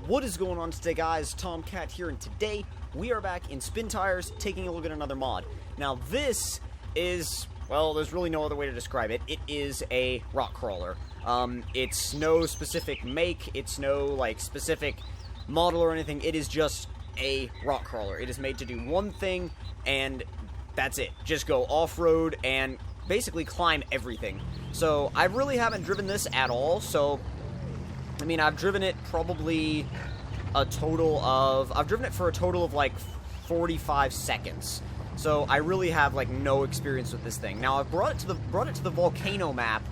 What is going on today, guys? Tomcat here, and today we are back in Spin Tires taking a look at another mod. Now this is, well, there's really no other way to describe it. It is a rock crawler. It's no specific make, it's no like specific model or anything. It is just a rock crawler. It is made to do one thing, and that's it. Just go off-road and basically climb everything. So I really haven't driven this at all, so I mean, I've driven it probably I've driven it for a total of like 45 seconds. So I really have like no experience with this thing. Now I've brought it to the volcano map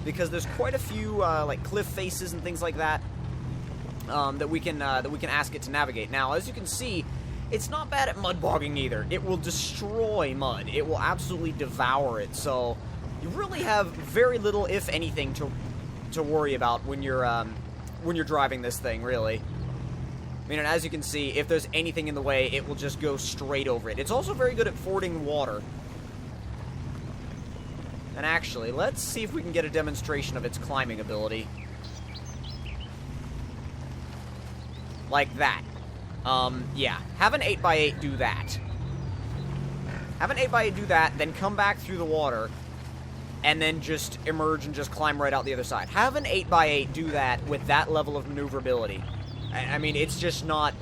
because there's quite a few like cliff faces and things like that that we can ask it to navigate. Now, as you can see, it's not bad at mud bogging either. It will destroy mud. It will absolutely devour it. So you really have very little, if anything, to worry about when you're driving this thing, really. I mean, and as you can see, if there's anything in the way, it will just go straight over it. It's also very good at fording water. And actually, let's see if we can get a demonstration of its climbing ability. Like that. Yeah. Have an 8x8 do that. Have an 8x8 do that, then come back through the water, and then just emerge and just climb right out the other side. Have an 8x8 do that with that level of maneuverability. I mean, it's just not,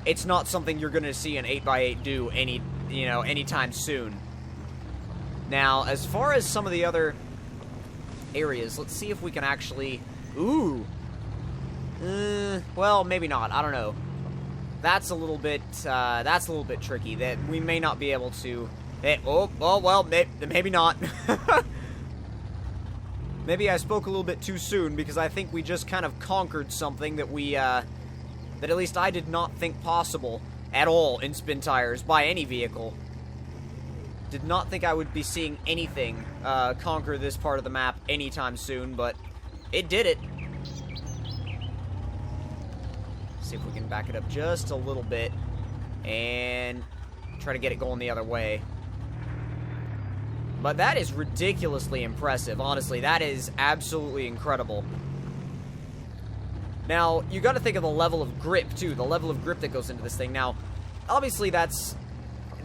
it's not something you're going to see an 8x8 do anytime soon. Now, as far as some of the other areas, let's see if we can actually, well, maybe not, I don't know. That's a little bit tricky, that we may not be able to, well, maybe not. Maybe I spoke a little bit too soon, because I think we just kind of conquered something that that at least I did not think possible at all in Spin Tires by any vehicle. Did not think I would be seeing anything conquer this part of the map anytime soon, but it did it. See if we can back it up just a little bit and try to get it going the other way. But that is ridiculously impressive, honestly. That is absolutely incredible. Now, you got to think of the level of grip, too. The level of grip that goes into this thing. Now, obviously, that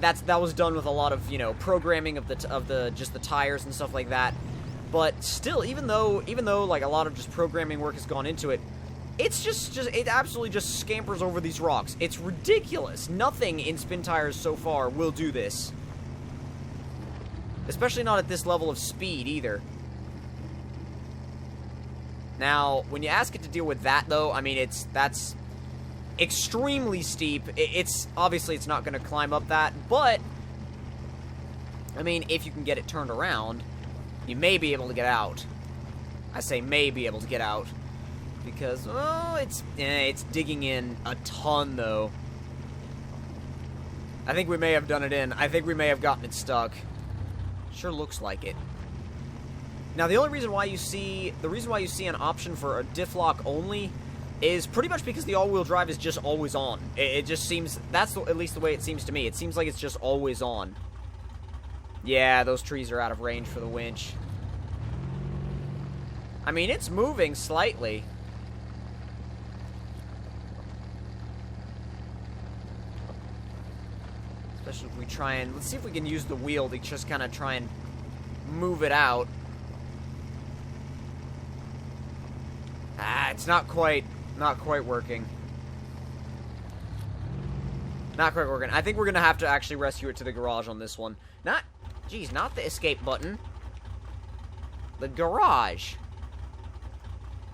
was done with a lot of, programming of just the tires and stuff like that. But still, even though like a lot of just programming work has gone into it, it absolutely just scampers over these rocks. It's ridiculous. Nothing in Spin Tires so far will do this. Especially not at this level of speed, either. Now, when you ask it to deal with that, though, I mean, that's extremely steep. Obviously, it's not going to climb up that, but, I mean, if you can get it turned around, you may be able to get out. I say may be able to get out, because, oh, it's digging in a ton, though. I think we may have done it in. I think we may have gotten it stuck. Sure looks like it. Now, the reason why you see an option for a diff lock only is pretty much because the all-wheel drive is just always on. It just seems, at least the way it seems to me. It seems like it's just always on. Yeah, those trees are out of range for the winch. I mean, it's moving slightly. Especially if we try and, let's see if we can use the wheel to just kind of try and move it out. It's not quite working. Not quite working. I think we're gonna have to actually rescue it to the garage on this one. Not the escape button. The garage.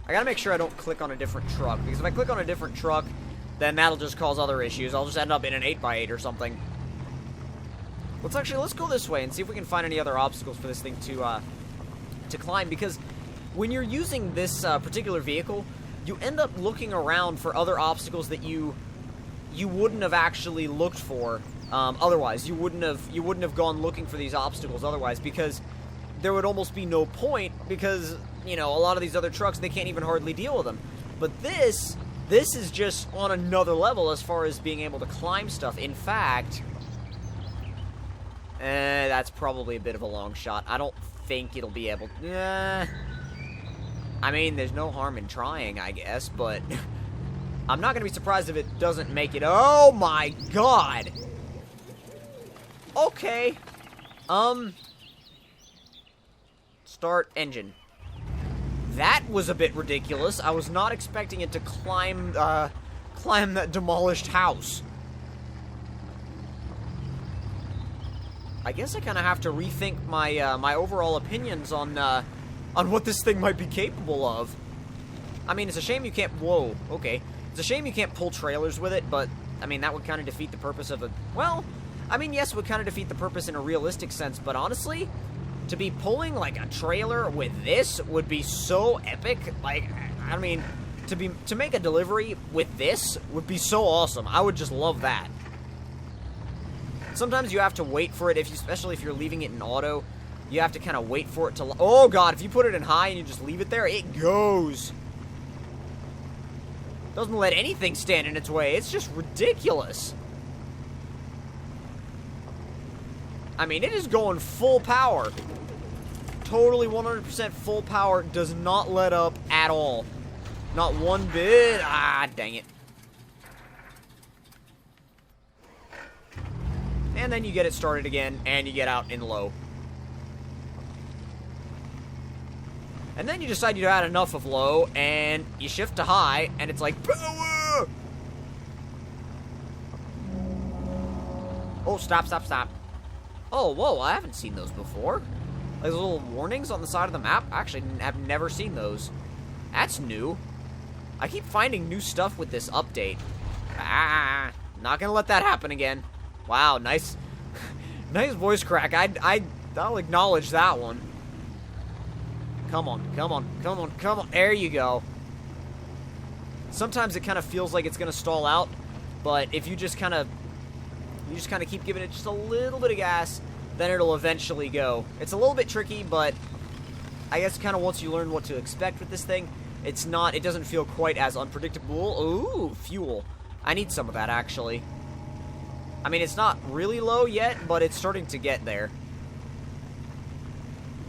I gotta make sure I don't click on a different truck, because if I click on a different truck, then that'll just cause other issues. I'll just end up in an 8x8 or something. Let's go this way and see if we can find any other obstacles for this thing to climb, because when you're using this particular vehicle, you end up looking around for other obstacles that you wouldn't have actually looked for otherwise. You wouldn't have gone looking for these obstacles otherwise, because there would almost be no point, because a lot of these other trucks, they can't even hardly deal with them. But this is just on another level as far as being able to climb stuff. In fact, that's probably a bit of a long shot. I don't think it'll be able to. I mean, there's no harm in trying, I guess, but I'm not going to be surprised if it doesn't make it. Oh my god! Okay. Start engine. That was a bit ridiculous. I was not expecting it to climb that demolished house. I guess I kind of have to rethink my my overall opinions on what this thing might be capable of. I mean, it's a shame you can't. Whoa, okay. It's a shame you can't pull trailers with it, but I mean that would kind of defeat the purpose of a. Well, I mean, yes, it would kind of defeat the purpose in a realistic sense, but honestly, to be pulling like a trailer with this would be so epic. Like, I mean, to make a delivery with this would be so awesome. I would just love that. Sometimes you have to wait for it, especially if you're leaving it in auto. You have to kind of wait for it to... Oh, God, if you put it in high and you just leave it there, it goes. Doesn't let anything stand in its way. It's just ridiculous. I mean, it is going full power. Totally 100% full power. Does not let up at all. Not one bit. Ah, dang it. And then you get it started again, and you get out in low. And then you decide you had enough of low, and you shift to high, and it's like, power! Oh, stop, stop, stop. Oh, whoa, I haven't seen those before. Like little warnings on the side of the map? I actually have never seen those. That's new. I keep finding new stuff with this update. Ah, not gonna let that happen again. Wow, nice, nice voice crack. I'll acknowledge that one. Come on, come on, come on, come on. There you go. Sometimes it kind of feels like it's gonna stall out, but if you just kind of keep giving it just a little bit of gas, then it'll eventually go. It's a little bit tricky, but I guess kind of once you learn what to expect with this thing, it doesn't feel quite as unpredictable. Ooh, fuel. I need some of that, actually. I mean, it's not really low yet, but it's starting to get there.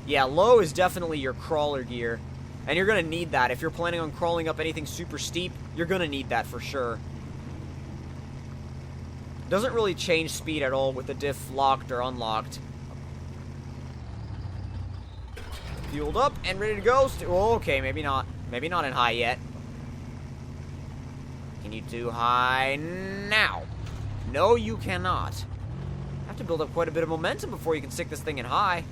Yeah, low is definitely your crawler gear. And you're going to need that. If you're planning on crawling up anything super steep, you're going to need that for sure. Doesn't really change speed at all with the diff locked or unlocked. Fueled up and ready to go. Oh, okay, maybe not. Maybe not in high yet. Can you do high now? No, you cannot. You have to build up quite a bit of momentum before you can stick this thing in high.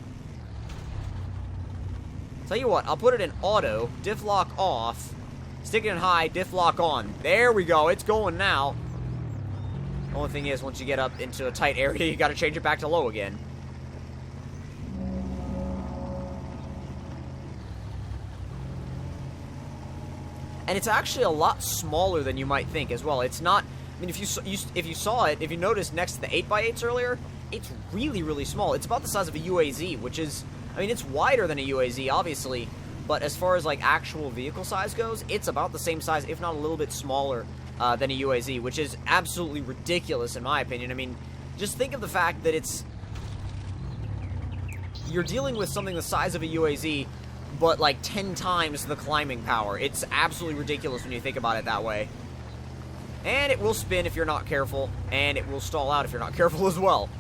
Tell you what, I'll put it in auto, diff lock off, stick it in high, diff lock on. There we go, it's going now. The only thing is, once you get up into a tight area, you gotta change it back to low again. And it's actually a lot smaller than you might think as well. It's not... I mean, if you saw it, if you noticed next to the 8x8s earlier, it's really, really small. It's about the size of a UAZ, which is... I mean, it's wider than a UAZ, obviously, but as far as, like, actual vehicle size goes, it's about the same size, if not a little bit smaller than a UAZ, which is absolutely ridiculous, in my opinion. I mean, just think of the fact that you're dealing with something the size of a UAZ, but, like, 10 times the climbing power. It's absolutely ridiculous when you think about it that way. And it will spin if you're not careful, and it will stall out if you're not careful as well.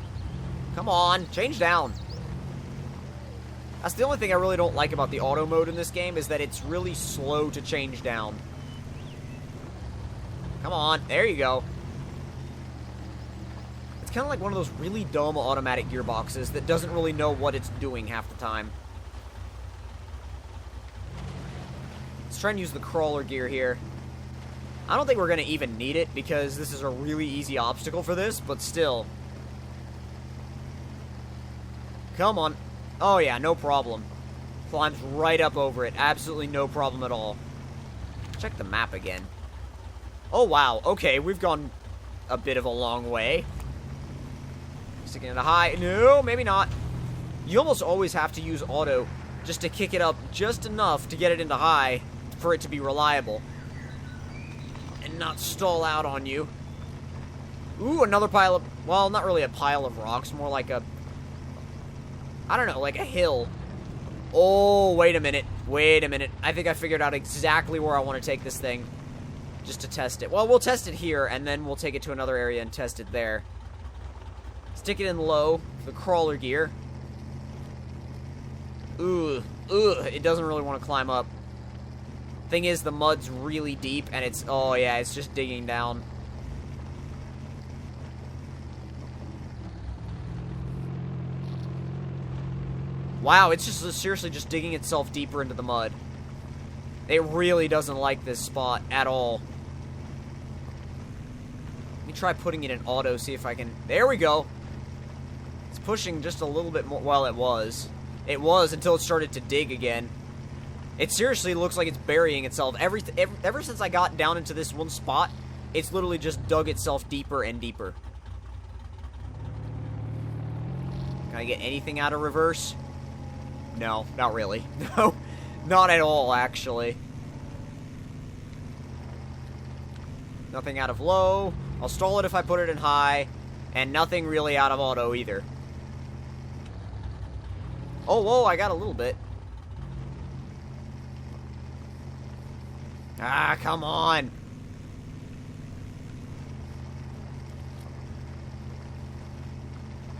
Come on, change down. That's the only thing I really don't like about the auto mode in this game, is that it's really slow to change down. Come on, there you go. It's kind of like one of those really dumb automatic gearboxes that doesn't really know what it's doing half the time. Let's try and use the crawler gear here. I don't think we're going to even need it, because this is a really easy obstacle for this, but still. Come on. Oh yeah, no problem. Climbs right up over it. Absolutely no problem at all. Check the map again. Oh wow, okay, we've gone a bit of a long way. Sticking it a high. No, maybe not. You almost always have to use auto just to kick it up just enough to get it into high for it to be reliable. And not stall out on you. Ooh, another pile of... Well, not really a pile of rocks, more like a... I don't know, like a hill. Oh, wait a minute. Wait a minute. I think I figured out exactly where I want to take this thing. just to test it. Well, we'll test it here, and then we'll take it to another area and test it there. Stick it in low, the crawler gear. Ugh, it doesn't really want to climb up. Thing is, the mud's really deep, and it's, oh yeah, it's just digging down. Wow, it's just seriously just digging itself deeper into the mud. It really doesn't like this spot at all. Let me try putting it in auto, see if I can... There we go! It's pushing just a little bit more... Well, it was. It was until it started to dig again. It seriously looks like it's burying itself. Ever since I got down into this one spot, it's literally just dug itself deeper and deeper. Can I get anything out of reverse? No, not really. No, not at all, actually. Nothing out of low. I'll stall it if I put it in high. And nothing really out of auto either. Oh, whoa, I got a little bit. Ah, come on.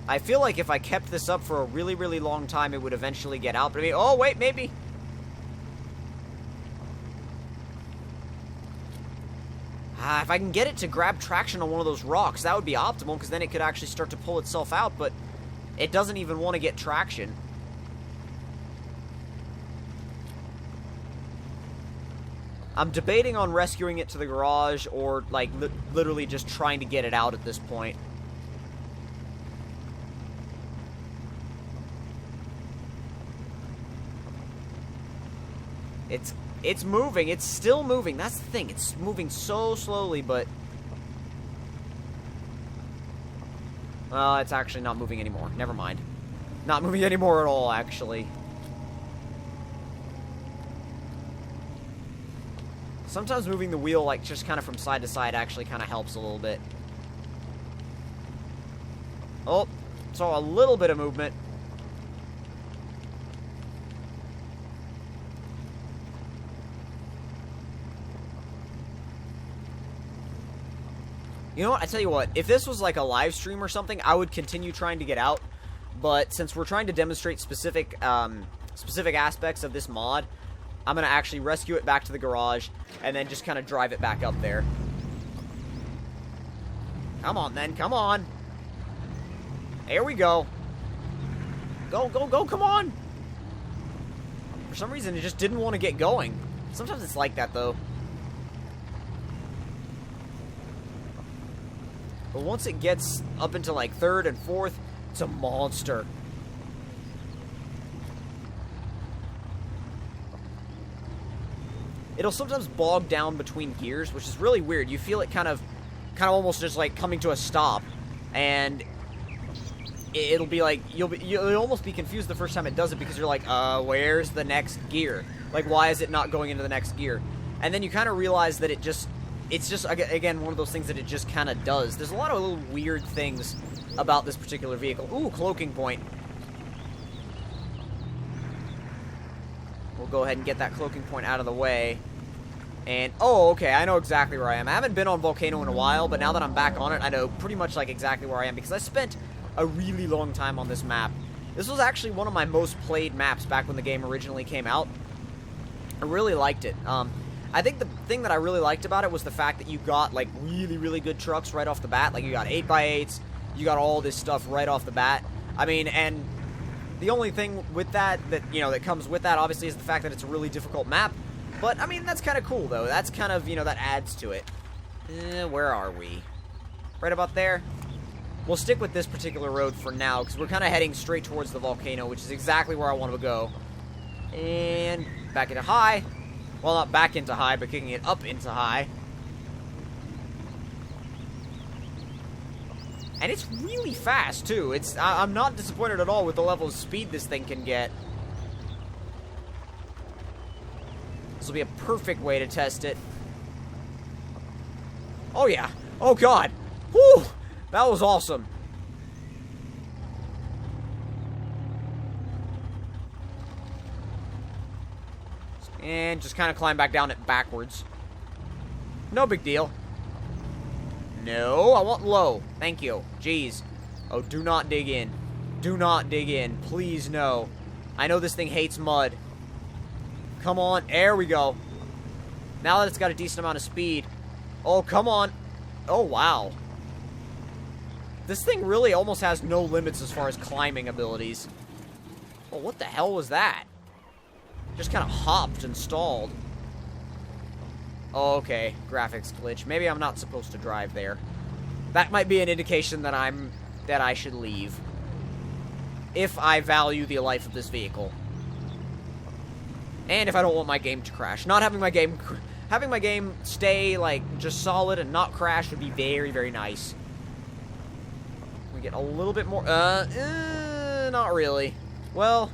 I feel like if I kept this up for a really, really long time, it would eventually get out. But I mean, oh, wait, maybe. If I can get it to grab traction on one of those rocks, that would be optimal, because then it could actually start to pull itself out, but it doesn't even want to get traction. I'm debating on rescuing it to the garage, or, like, literally just trying to get it out at this point. It's moving. It's still moving. That's the thing. It's moving so slowly, but... Well, it's actually not moving anymore. Never mind. Not moving anymore at all, actually. Sometimes moving the wheel, like, just kind of from side to side actually kind of helps a little bit. Oh, saw a little bit of movement. You know what? I tell you what, if this was like a live stream or something, I would continue trying to get out. But since we're trying to demonstrate specific aspects of this mod, I'm going to actually rescue it back to the garage and then just kind of drive it back up there. Come on, then. Come on. Here we go. Go, go, go. Come on. For some reason, it just didn't want to get going. Sometimes it's like that, though. But once it gets up into, like, third and fourth, it's a monster. It'll sometimes bog down between gears, which is really weird. You feel it kind of almost just, like, coming to a stop. And it'll be like, you'll almost be confused the first time it does it, because you're like, where's the next gear? Like, why is it not going into the next gear? And then you kind of realize that it's just, again, one of those things that it just kind of does. There's a lot of little weird things about this particular vehicle. Ooh, cloaking point. We'll go ahead and get that cloaking point out of the way. And, oh, okay, I know exactly where I am. I haven't been on Volcano in a while, but now that I'm back on it, I know pretty much, like, exactly where I am, because I spent a really long time on this map. This was actually one of my most played maps back when the game originally came out. I really liked it. I think the thing that I really liked about it was the fact that you got, like, really, really good trucks right off the bat. Like, you got 8x8s, you got all this stuff right off the bat. I mean, and the only thing with that, that comes with that, obviously, is the fact that it's a really difficult map. But, I mean, that's kind of cool, though. That's kind of, that adds to it. Where are we? Right about there? We'll stick with this particular road for now, because we're kind of heading straight towards the volcano, which is exactly where I want to go. And back into high. Well, not back into high, but kicking it up into high. And it's really fast, too. I'm not disappointed at all with the level of speed this thing can get. This will be a perfect way to test it. Oh, yeah. Oh, God. Whew! That was awesome. And just kind of climb back down it backwards. No big deal. No, I want low. Thank you. Jeez. Oh, do not dig in. Do not dig in. Please, no. I know this thing hates mud. Come on. There we go. Now that it's got a decent amount of speed. Oh, come on. Oh, wow. This thing really almost has no limits as far as climbing abilities. Oh, what the hell was that? Just kind of hopped and stalled. Oh, okay. Graphics glitch. Maybe I'm not supposed to drive there. That might be an indication that I should leave. If I value the life of this vehicle. And if I don't want my game to crash. Not having my game... Having my game stay, like, just solid and not crash would be very, very nice. We get a little bit more... not really. Well...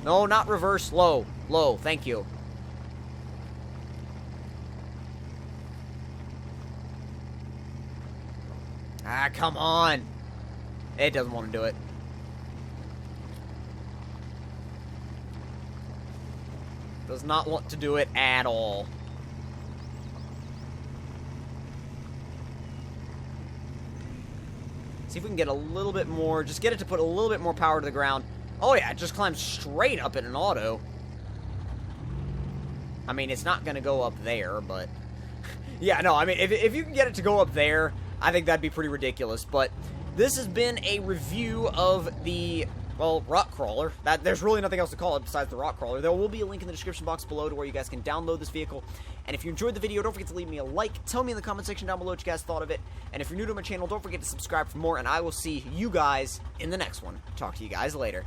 No, not reverse. Low. Low. Thank you. Ah, come on. It doesn't want to do it. Does not want to do it at all. See if we can get a little bit more. Just get it to put a little bit more power to the ground. Oh yeah, it just climbs straight up in an auto. I mean, it's not going to go up there, but... yeah, no, I mean, if you can get it to go up there, I think that'd be pretty ridiculous. But this has been a review of the... well, rock crawler. There's really nothing else to call it besides the rock crawler. There will be a link in the description box below to where you guys can download this vehicle. And if you enjoyed the video, don't forget to leave me a like. Tell me in the comment section down below what you guys thought of it. And if you're new to my channel, don't forget to subscribe for more. And I will see you guys in the next one. Talk to you guys later.